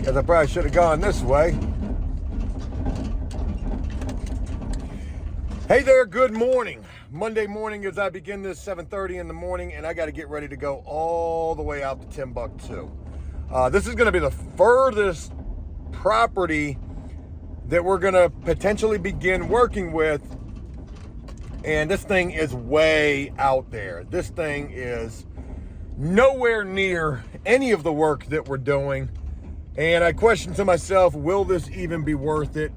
Guess I probably should have gone this way. Hey there, good morning. Monday morning as I begin this 7:30 in the morning, and I got to get ready to go all the way out to Timbuktu. This is going to be the furthest property that we're going to potentially begin working with, and this thing is way out there. This thing is nowhere near any of the work that we're doing, and I question to myself, will this even be worth it?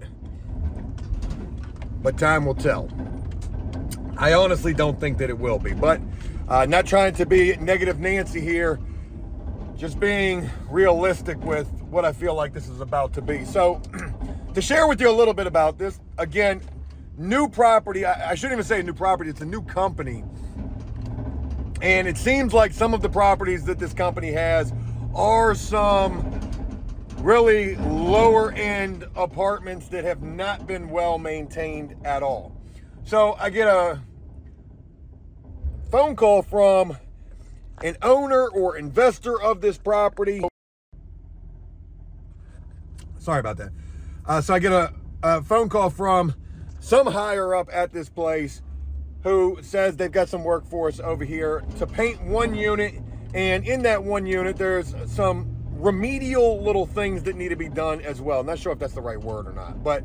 But time will tell. I honestly don't think that it will be, but not trying to be negative Nancy here, just being realistic with what I feel like this is about to be. So to share with you a little bit about this, again, new property. I shouldn't even say a new property, it's a new company. And it seems like some of the properties that this company has are some really lower end apartments that have not been well maintained at all. So I get a phone call from an owner or investor of this property. Sorry about that. So I get a phone call from some higher up at this place who says they've got some work for us over here to paint one unit, and in that one unit there's some remedial little things that need to be done as well. I'm not sure if that's the right word or not, but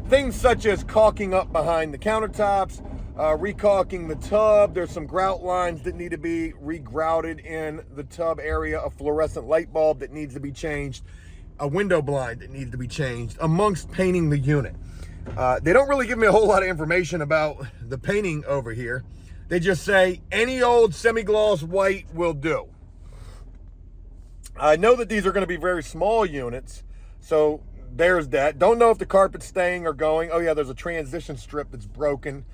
things such as caulking up behind the countertops, recaulking the tub. There's some grout lines that need to be regrouted in the tub area, a fluorescent light bulb that needs to be changed, a window blind that needs to be changed, amongst painting the unit. They don't really give me a whole lot of information about the painting over here. They just say any old semi-gloss white will do. I know that these are going to be very small units, so there's that. Don't know if the carpet's staying or going. Oh yeah, there's a transition strip that's broken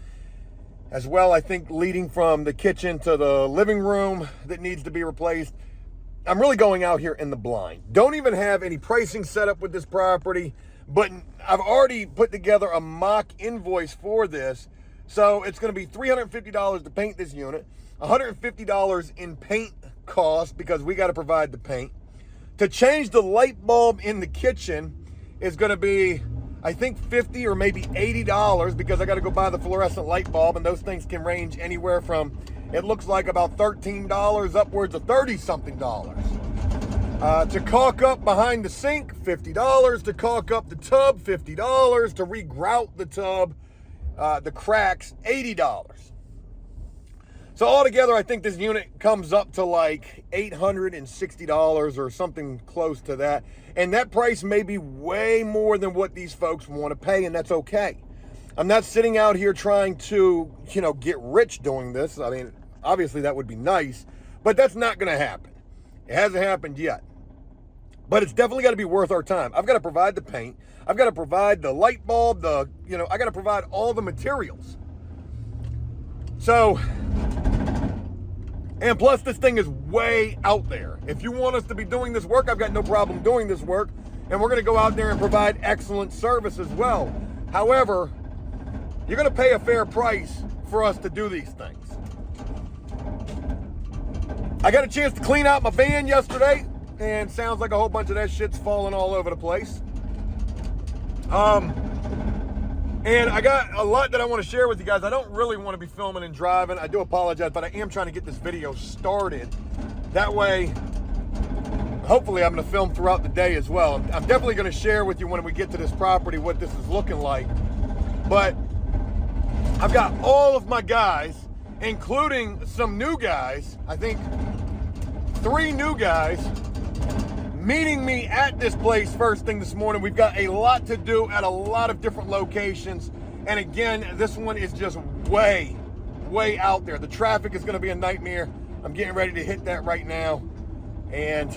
as well, I think leading from the kitchen to the living room that needs to be replaced. I'm really going out here in the blind. Don't even have any pricing set up with this property, but I've already put together a mock invoice for this. So it's going to be $350 to paint this unit, $150 in paint cost because we got to provide the paint. To change the light bulb in the kitchen is going to be, I think, $50 or maybe $80 because I got to go buy the fluorescent light bulb, and those things can range anywhere from, it looks like, about $13 upwards of $30-something. To caulk up behind the sink, $50. To caulk up the tub, $50. To regrout the tub, the cracks, $80. So altogether, I think this unit comes up to like $860 or something close to that. And that price may be way more than what these folks want to pay, and that's okay. I'm not sitting out here trying to, get rich doing this. I mean, obviously that would be nice, but that's not going to happen. It hasn't happened yet. But it's definitely got to be worth our time. I've got to provide the paint. I've got to provide the light bulb, I got to provide all the materials. So, and plus this thing is way out there. If you want us to be doing this work, I've got no problem doing this work. And we're going to go out there and provide excellent service as well. However, you're going to pay a fair price for us to do these things. I got a chance to clean out my van yesterday, and sounds like a whole bunch of that shit's falling all over the place. And I got a lot that I want to share with you guys. I don't really want to be filming and driving. I do apologize, but I am trying to get this video started. That way, hopefully I'm going to film throughout the day as well. I'm definitely going to share with you when we get to this property what this is looking like. But I've got all of my guys, including some new guys, I think 3 new guys, meeting me at this place first thing this morning. We've got a lot to do at a lot of different locations. And again, this one is just way out there. The traffic is going to be a nightmare. I'm getting ready to hit that right now. And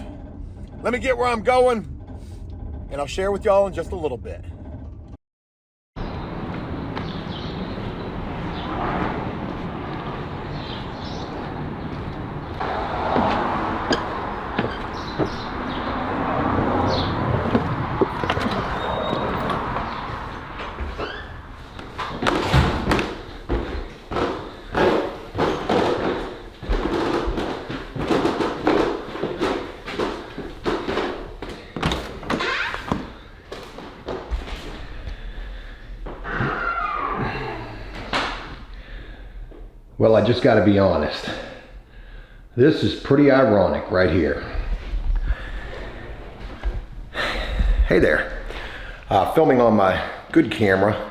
let me get where I'm going, and I'll share with y'all in just a little bit. Well, I just got to be honest. This is pretty ironic right here. Hey there. Filming on my good camera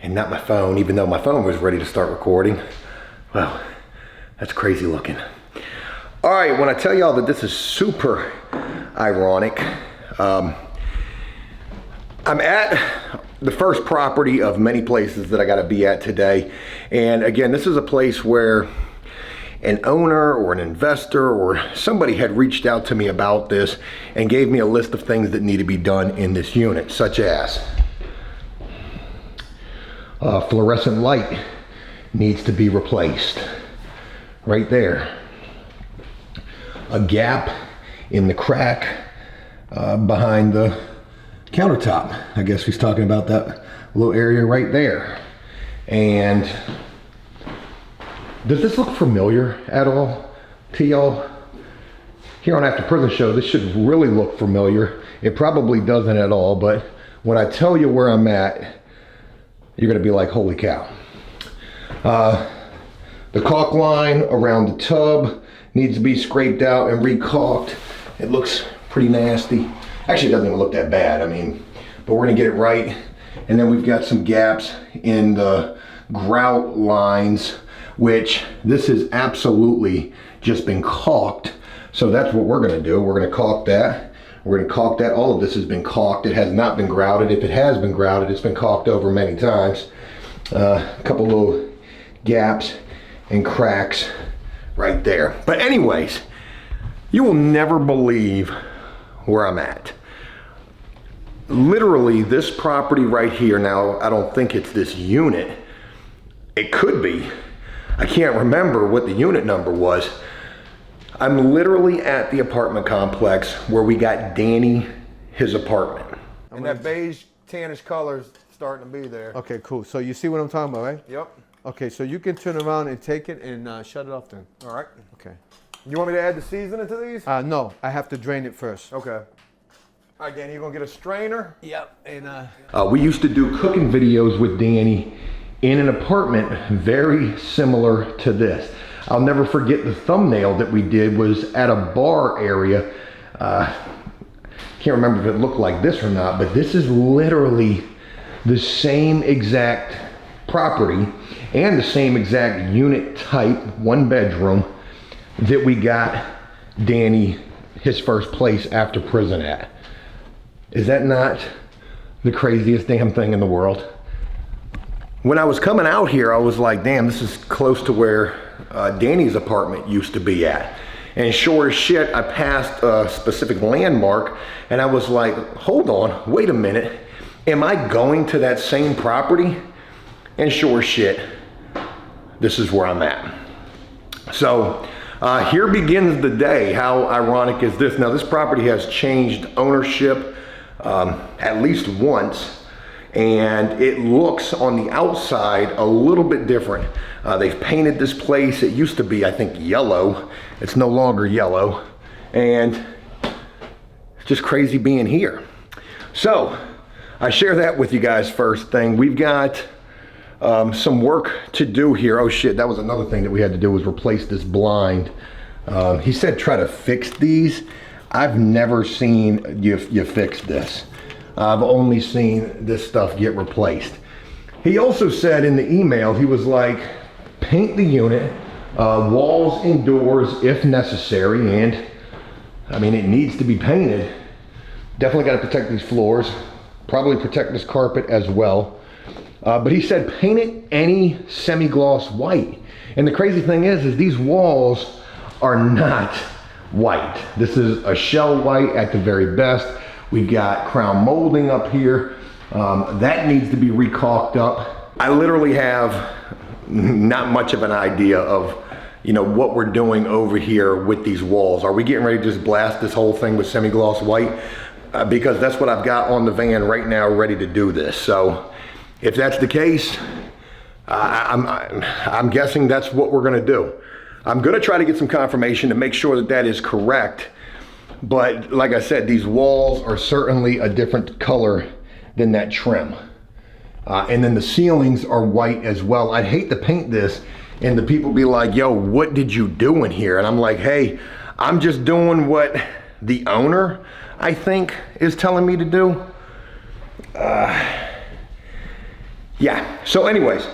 and not my phone, even though my phone was ready to start recording. Well, that's crazy looking. All right, when I tell y'all that this is super ironic, I'm at the first property of many places that I gotta be at today. And again, this is a place where an owner or an investor or somebody had reached out to me about this and gave me a list of things that need to be done in this unit, such as fluorescent light needs to be replaced right there. A gap in the crack behind the countertop. I guess he's talking about that little area right there. And does this look familiar at all to y'all? Here on After Prison Show, this should really look familiar. It probably doesn't at all, but when I tell you where I'm at, you're gonna be like, holy cow. The caulk line around the tub needs to be scraped out and re-caulked. It looks pretty nasty. Actually, it doesn't even look that bad, I mean, but we're gonna get it right. And then we've got some gaps in the grout lines, which this has absolutely just been caulked. So that's what we're gonna do. We're gonna caulk that. We're gonna caulk that. All of this has been caulked. It has not been grouted. If it has been grouted, it's been caulked over many times. A couple little gaps and cracks right there. But anyways, you will never believe where I'm at. Literally, this property right here, now I don't think it's this unit. It could be. I can't remember what the unit number was. I'm literally at the apartment complex where we got Danny his apartment. And that beige tannish color's starting to be there. Okay, cool. So you see what I'm talking about, right? Yep. Okay, so you can turn around and take it and shut it off then. All right. Okay. You want me to add the seasoning to these? No, I have to drain it first. Okay. All right, Danny, you gonna get a strainer? Yep. And we used to do cooking videos with Danny in an apartment very similar to this. I'll never forget the thumbnail that we did was at a bar area. Can't remember if it looked like this or not, but this is literally the same exact property and the same exact unit type, 1 bedroom, that we got Danny his first place after prison at. Is that not the craziest damn thing in the world? When I was coming out here, I was like, damn, this is close to where Danny's apartment used to be at. And sure as shit, I passed a specific landmark and I was like, hold on, wait a minute. Am I going to that same property? And sure as shit, this is where I'm at. So here begins the day. How ironic is this? Now this property has changed ownership at least once. And it looks on the outside a little bit different. They've painted this place. It used to be, I think, yellow. It's no longer yellow. And it's just crazy being here. So I share that with you guys first thing. We've got some work to do here. Oh shit, that was another thing that we had to do was replace this blind. He said try to fix these. I've never seen you fix this. I've only seen this stuff get replaced. He also said in the email, he was like, paint the unit, walls and doors if necessary, and I mean, it needs to be painted. Definitely got to protect these floors, probably protect this carpet as well. But he said paint it any semi-gloss white. And the crazy thing is these walls are not white. This is a shell white at the very best. We've got crown molding up here. That needs to be re-caulked up. I literally have not much of an idea of, you know, what we're doing over here with these walls. Are we getting ready to just blast this whole thing with semi-gloss white? Because that's what I've got on the van right now, ready to do this. So if that's the case, I'm guessing that's what we're gonna do. I'm gonna try to get some confirmation to make sure that that is correct. But like I said, these walls are certainly a different color than that trim. And then the ceilings are white as well. I'd hate to paint this and the people be like, yo, what did you do in here? And I'm like, hey, I'm just doing what the owner, I think, is telling me to do. Yeah, so anyways,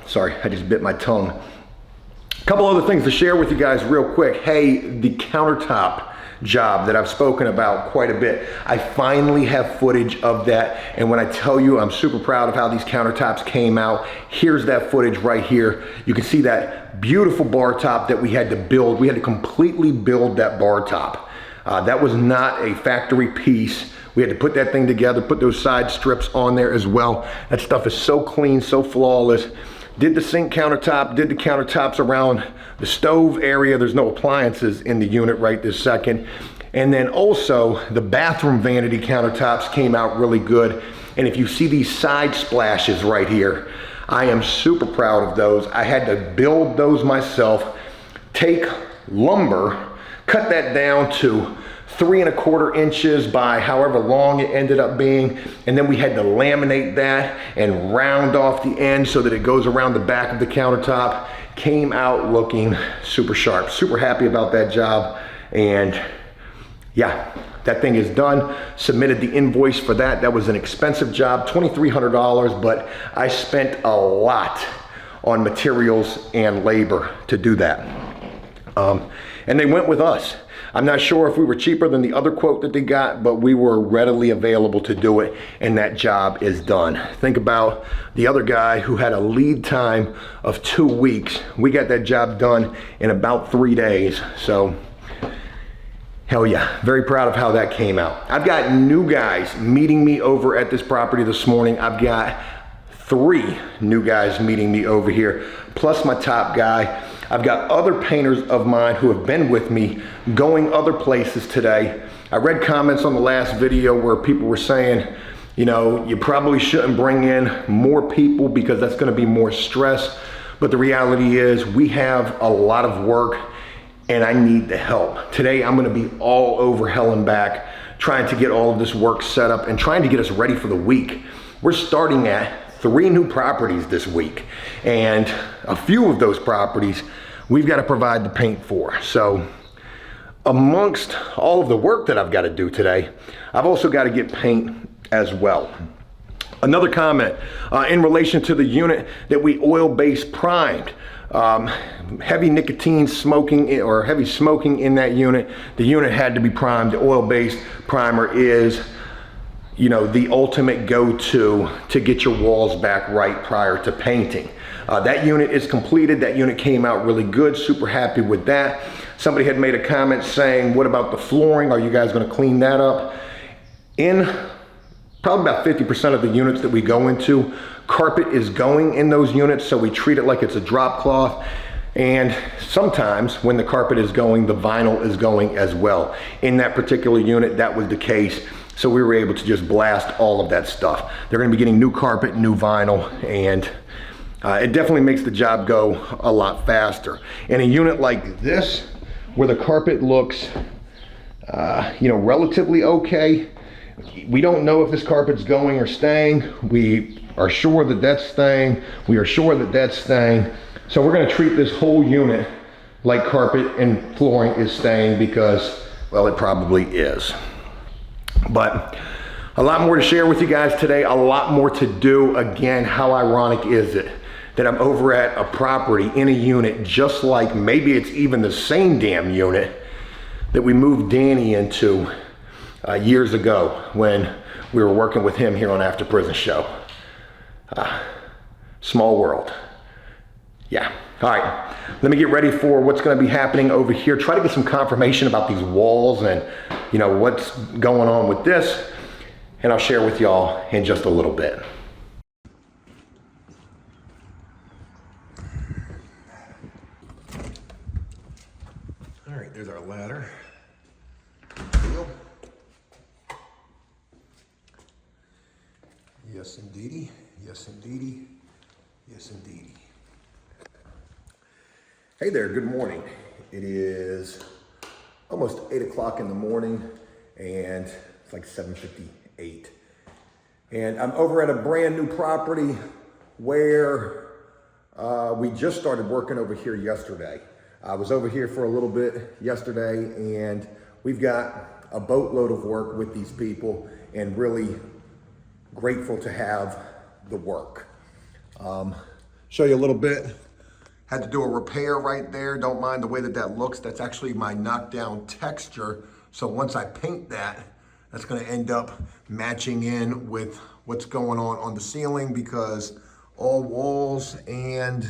sorry, I just bit my tongue. A couple other things to share with you guys real quick. Hey, the countertop job that I've spoken about quite a bit. I finally have footage of that, and when I tell you I'm super proud of how these countertops came out, here's that footage right here. You can see that beautiful bar top that we had to build. We had to completely build that bar top. That was not a factory piece. We had to put that thing together, put those side strips on there as well. That stuff is so clean, so flawless. Did the sink countertop, did the countertops around the stove area. There's no appliances in the unit right this second. And then also the bathroom vanity countertops came out really good. And if you see these side splashes right here, I am super proud of those. I had to build those myself, take lumber, cut that down to 3 1/4 inches by however long it ended up being, and then we had to laminate that and round off the end so that it goes around the back of the countertop. Came out looking super sharp. Super happy about that job, and yeah, that thing is done. Submitted the invoice for that. That was an expensive job, $2,300, but I spent a lot on materials and labor to do that. And they went with us. I'm not sure if we were cheaper than the other quote that they got, but we were readily available to do it, and that job is done. Think about the other guy who had a lead time of 2 weeks. We got that job done in about 3 days. So, hell yeah, very proud of how that came out. I've got new guys meeting me over at this property this morning. I've got 3 new guys meeting me over here, plus my top guy. I've got other painters of mine who have been with me going other places today. I read comments on the last video where people were saying, you know, you probably shouldn't bring in more people because that's gonna be more stress. But the reality is we have a lot of work and I need the help. Today I'm gonna be all over hell and back trying to get all of this work set up and trying to get us ready for the week. We're starting at 3 new properties this week, and a few of those properties we've got to provide the paint for. So amongst all of the work that I've got to do today, I've also got to get paint as well. Another comment in relation to the unit that we oil-based primed. Heavy nicotine smoking or heavy smoking in that unit. The unit had to be primed. The oil-based primer is, you know, the ultimate go-to to get your walls back right prior to painting. That unit is completed. That unit came out really good. Super happy with that. Somebody had made a comment saying, what about the flooring? Are you guys gonna clean that up? In probably about 50% of the units that we go into, carpet is going in those units, so we treat it like it's a drop cloth. And sometimes when the carpet is going, the vinyl is going as well. In that particular unit, that was the case. So we were able to just blast all of that stuff. They're gonna be getting new carpet, new vinyl, and it definitely makes the job go a lot faster. In a unit like this, where the carpet looks, you know, relatively okay, we don't know if this carpet's going or staying. We are sure that that's staying. We are sure that that's staying. So we're gonna treat this whole unit like carpet and flooring is staying because, well, it probably is. But a lot more to share with you guys today, a lot more to do. Again, how ironic is it that I'm over at a property in a unit just like, maybe it's even the same damn unit that we moved Danny into years ago when we were working with him here on After Prison Show. Small world. Yeah. All right, let me get ready for what's gonna be happening over here. Try to get some confirmation about these walls and, you know, what's going on with this, and I'll share with y'all in just a little bit. All right, there's our ladder. Deal. Yes, indeedy. Yes, indeedy. Yes, indeedy. Hey there, good morning. It is almost 8 o'clock in the morning and it's like 7:58. And I'm over at a brand new property where We just started working over here yesterday. I was over here for a little bit yesterday, and we've got a boatload of work with these people, and really grateful to have the work. Show you a little bit. Had to do a repair right there. Don't mind the way that that looks. That's actually my knockdown texture. So once I paint that, that's gonna end up matching in with what's going on the ceiling, because all walls and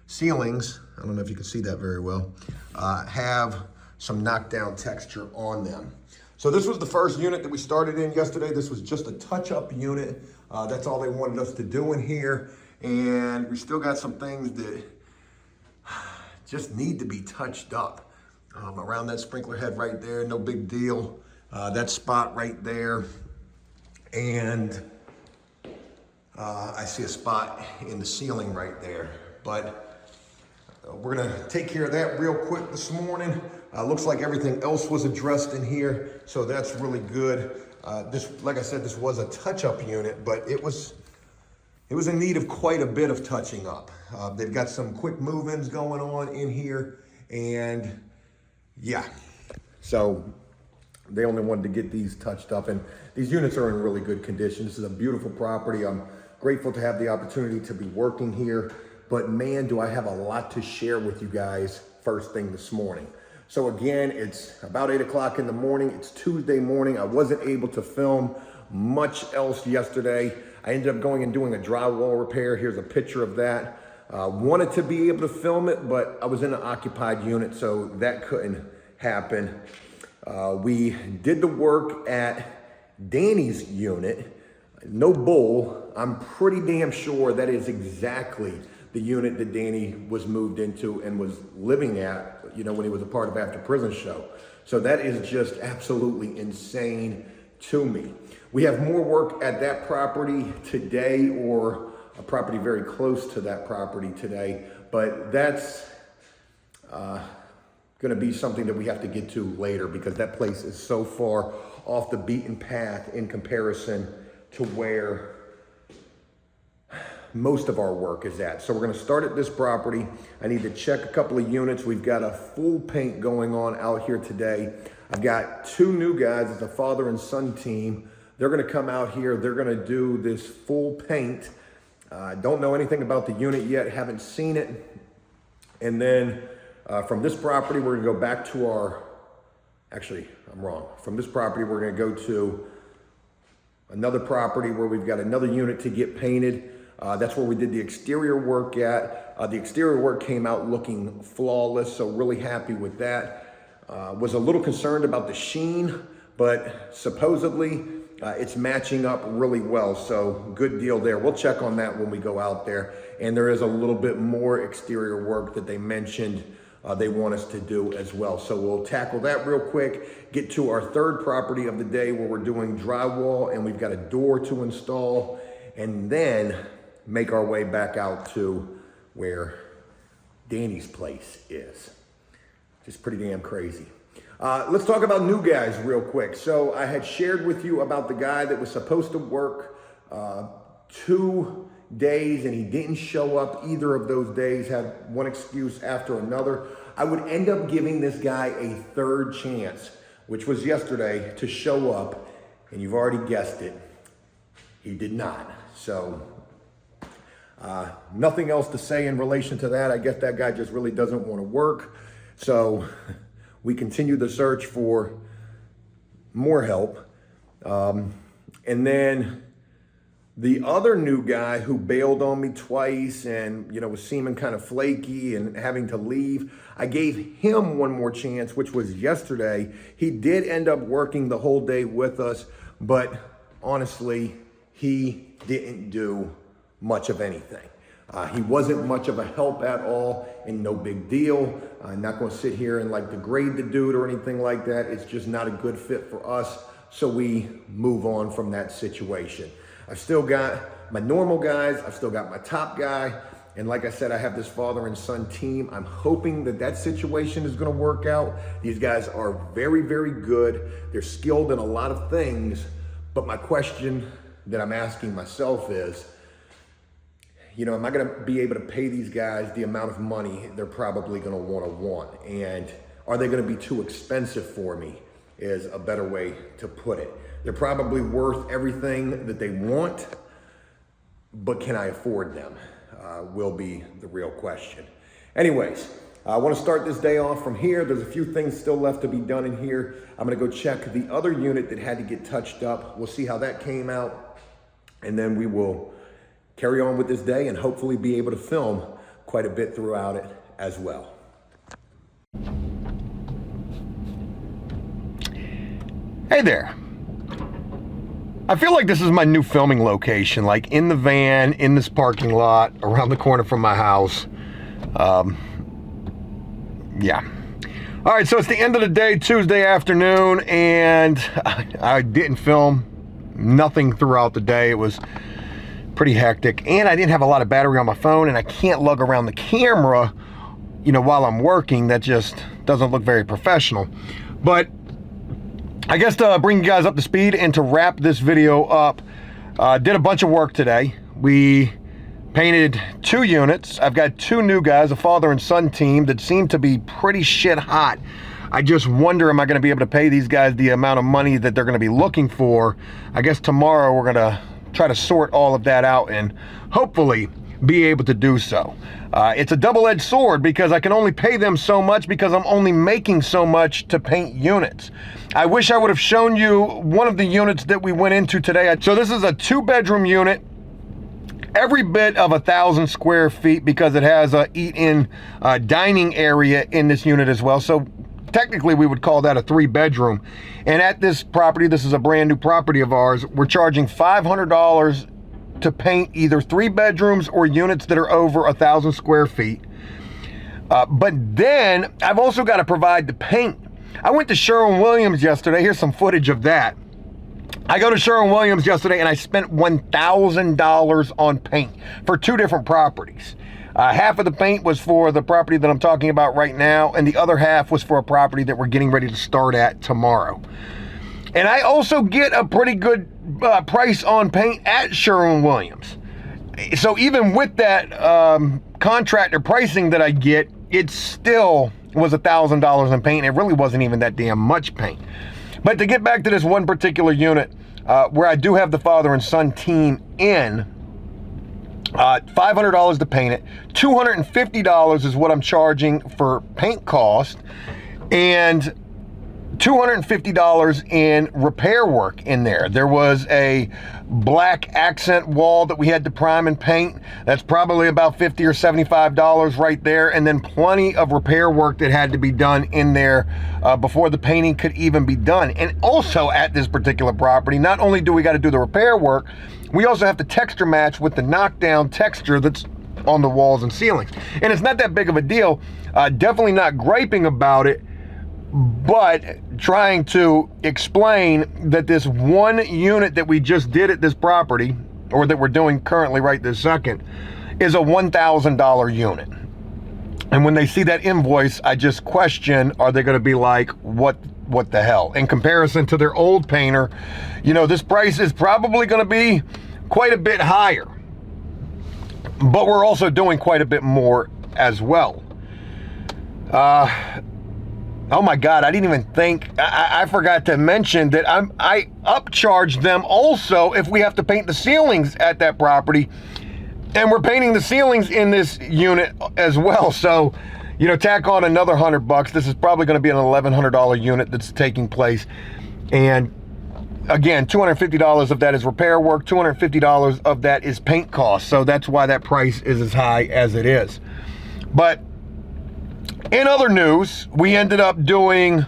ceilings, I don't know if you can see that very well, have some knockdown texture on them. So this was the first unit that we started in yesterday. This was just a touch-up unit. That's all they wanted us to do in here. And we still got some things that just need to be touched up. Around that sprinkler head right there, no big deal. That spot right there. And I see a spot in the ceiling right there. But we're gonna take care of that real quick this morning. Looks like everything else was addressed in here, so that's really good. Like I said, this was a touch-up unit, but it was in need of quite a bit of touching up. They've got some quick move-ins going on in here, and yeah. So they only wanted to get these touched up, and these units are in really good condition. This is a beautiful property. I'm grateful to have the opportunity to be working here, but man, do I have a lot to share with you guys first thing this morning. So again, it's about 8 o'clock in the morning. It's Tuesday morning. I wasn't able to film much else yesterday. I ended up going and doing a drywall repair. Here's a picture of that. Wanted to be able to film it, but I was in an occupied unit, so that couldn't happen. We did the work at Danny's unit. No bull, I'm pretty damn sure that is exactly the unit that Danny was moved into and was living at, you know, when he was a part of AfterPrisonShow. So that is just absolutely insane to me. We have more work at that property today, or a property very close to that property today, but that's gonna be something that we have to get to later, because that place is so far off the beaten path in comparison to where most of our work is at. So we're gonna start at this property. I need to check a couple of units. We've got a full paint going on out here today. I've got two new guys. It's a father and son team. They're gonna come out here. They're gonna do this full paint. Don't know anything about the unit yet, haven't seen it. And then from this property, we're gonna go back to our, actually, I'm wrong. From this property, we're gonna go to another property where we've got another unit to get painted. That's where we did the exterior work at. The exterior work came out looking flawless, so really happy with that. Was a little concerned about the sheen, but supposedly it's matching up really well, so good deal there. We'll check on that when we go out there. And there is a little bit more exterior work that they mentioned they want us to do as well. So we'll tackle that real quick, get to our third property of the day where we're doing drywall and we've got a door to install, and then make our way back out to where Danny's place is. Just pretty damn crazy. Let's talk about new guys real quick. So I had shared with you about the guy that was supposed to work 2 days and he didn't show up either of those days, had one excuse after another. I would end up giving this guy a third chance, which was yesterday, to show up, and you've already guessed it, he did not. So nothing else to say in relation to that. I guess that guy just really doesn't want to work. So we continue the search for more help. And then the other new guy who bailed on me twice and, you know, was seeming kind of flaky and having to leave, I gave him one more chance, which was yesterday. He did end up working the whole day with us, but honestly, he didn't do much of anything. He wasn't much of a help at all, and no big deal. I'm not going to sit here and like degrade the dude or anything like that. It's just not a good fit for us, so we move on from that situation. I've still got my normal guys. I've still got my top guy. And like I said, I have this father and son team. I'm hoping that that situation is going to work out. These guys are very, very good. They're skilled in a lot of things. But my question that I'm asking myself is, you know, am I gonna be able to pay these guys the amount of money they're probably gonna want? And are they gonna be too expensive for me, is a better way to put it. They're probably worth everything that they want, but can I afford them? Will be the real question. Anyways, I want to start this day off from here. There's a few things still left to be done in here. I'm going to go check the other unit that had to get touched up. We'll see how that came out, and then we will carry on with this day and hopefully be able to film quite a bit throughout it as well. Hey there. I feel like this is my new filming location, like in the van, in this parking lot, around the corner from my house. Yeah. All right, so it's the end of the day, Tuesday afternoon, and I didn't film nothing throughout the day. It was pretty hectic, and I didn't have a lot of battery on my phone, and I can't lug around the camera, you know, while I'm working. That just doesn't look very professional. But I guess to bring you guys up to speed and to wrap this video up, did a bunch of work today. We painted 2 units. I've got 2 new guys, a father and son team that seem to be pretty shit hot. I just wonder, am I gonna be able to pay these guys the amount of money that they're gonna be looking for? I guess tomorrow we're gonna try to sort all of that out and hopefully be able to do so. It's a double-edged sword because I can only pay them so much because I'm only making so much to paint units. I wish I would have shown you one of the units that we went into today. So this is a 2-bedroom unit, every bit of 1,000 square feet because it has a eat-in dining area in this unit as well. So technically we would call that a 3-bedroom. And at this property, this is a brand new property of ours, we're charging $500 to paint either 3 bedrooms or units that are over 1,000 square feet. But then I've also got to provide the paint. I went to Sherwin-Williams yesterday. Here's some footage of that. I go to Sherwin-Williams yesterday and I spent $1,000 on paint for 2 different properties. Half of the paint was for the property that I'm talking about right now, and the other half was for a property that we're getting ready to start at tomorrow. And I also get a pretty good price on paint at Sherwin-Williams. So even with that contractor pricing that I get, it still was $1,000 in paint. It really wasn't even that damn much paint. But to get back to this one particular unit, where I do have the father and son team in, $500 to paint it, $250 is what I'm charging for paint cost, and $250 in repair work in there. There was a black accent wall that we had to prime and paint. That's probably about $50 or $75 right there. And then plenty of repair work that had to be done in there before the painting could even be done. And also at this particular property, not only do we got to do the repair work, we also have to texture match with the knockdown texture that's on the walls and ceilings. And it's not that big of a deal. Definitely not griping about it, but trying to explain that this one unit that we just did at this property, or that we're doing currently right this second, is a $1,000 unit. And when they see that invoice, I just question, are they going to be like, what the hell? In comparison to their old painter, you know, this price is probably going to be quite a bit higher. But we're also doing quite a bit more as well. Oh my God, I didn't even think, I forgot to mention that I upcharge them also if we have to paint the ceilings at that property. And we're painting the ceilings in this unit as well. So, you know, tack on another $100. This is probably gonna be an $1,100 unit that's taking place. And again, $250 of that is repair work, $250 of that is paint cost. So that's why that price is as high as it is. But in other news, we ended up doing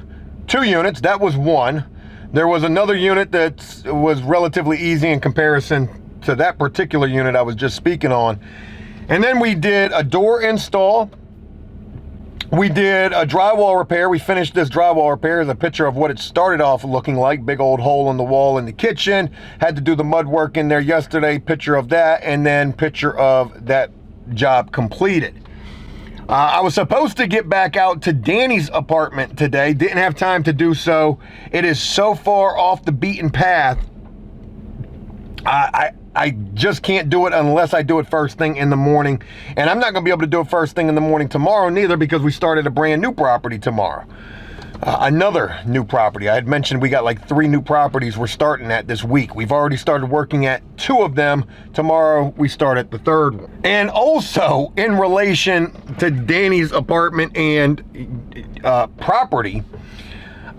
2 units. That was one. There was another unit that was relatively easy in comparison to that particular unit I was just speaking on. And then we did a door install. We did a drywall repair. We finished this drywall repair. As a picture of what it started off looking like. Big old hole in the wall in the kitchen. Had to do the mud work in there yesterday. Picture of that. And then picture of that job completed. I was supposed to get back out to Danny's apartment today. Didn't have time to do so. It is so far off the beaten path. I just can't do it unless I do it first thing in the morning. And I'm not going to be able to do it first thing in the morning tomorrow neither, because we started a brand new property tomorrow. Another new property. I had mentioned we got like 3 new properties we're starting at this week. We've already started working at 2 of them. Tomorrow we start at the 3rd one. And also in relation to Danny's apartment and property,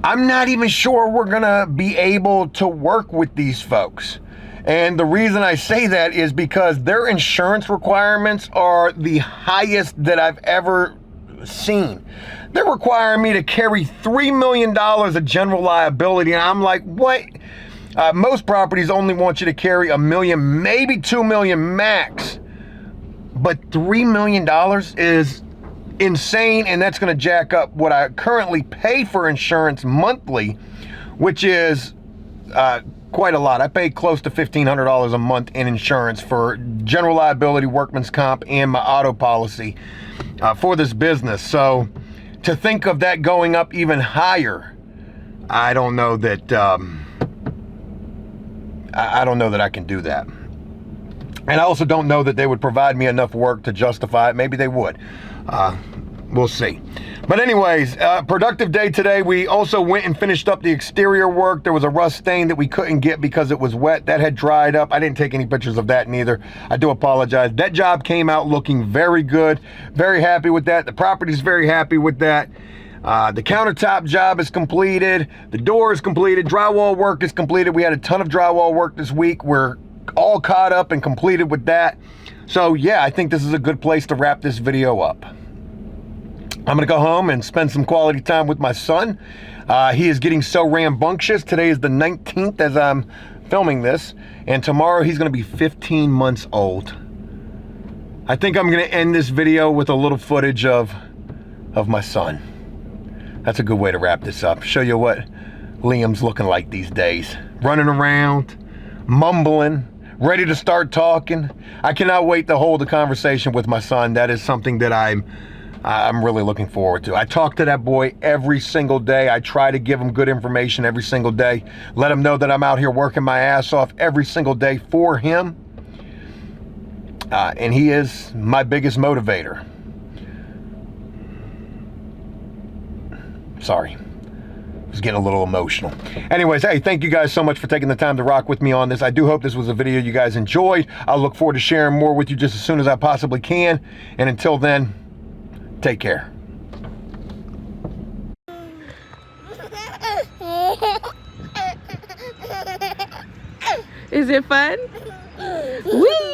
I'm not even sure we're gonna be able to work with these folks. And the reason I say that is because their insurance requirements are the highest that I've ever seen. They're requiring me to carry $3 million of general liability, and I'm like, what? Most properties only want you to carry $1 million, maybe $2 million max, but $3 million is insane, and that's going to jack up what I currently pay for insurance monthly, which is quite a lot. I pay close to $1,500 a month in insurance for general liability, workman's comp, and my auto policy for this business. So to think of that going up even higher, I don't know that I don't know that I can do that. And I also don't know that they would provide me enough work to justify it. Maybe they would. We'll see. But anyways, productive day today. We also went and finished up the exterior work. There was a rust stain that we couldn't get because it was wet. That had dried up. I didn't take any pictures of that neither. I do apologize. That job came out looking very good. Very happy with that. The property's very happy with that. The countertop job is completed. The door is completed. Drywall work is completed. We had a ton of drywall work this week. We're all caught up and completed with that. So yeah, I think this is a good place to wrap this video up. I'm gonna go home and spend some quality time with my son. He is getting so rambunctious. Today is the 19th as I'm filming this, and tomorrow he's gonna be 15 months old. I think I'm gonna end this video with a little footage of my son. That's a good way to wrap this up. Show you what Liam's looking like these days. Running around, mumbling, ready to start talking. I cannot wait to hold a conversation with my son. That is something that I'm really looking forward to. I talk to that boy every single day. I try to give him good information every single day. Let him know that I'm out here working my ass off every single day for him. And he is my biggest motivator. Sorry. I was getting a little emotional. Anyways, hey, thank you guys so much for taking the time to rock with me on this. I do hope this was a video you guys enjoyed. I'll look forward to sharing more with you just as soon as I possibly can. And until then, take care. Is it fun? Whee!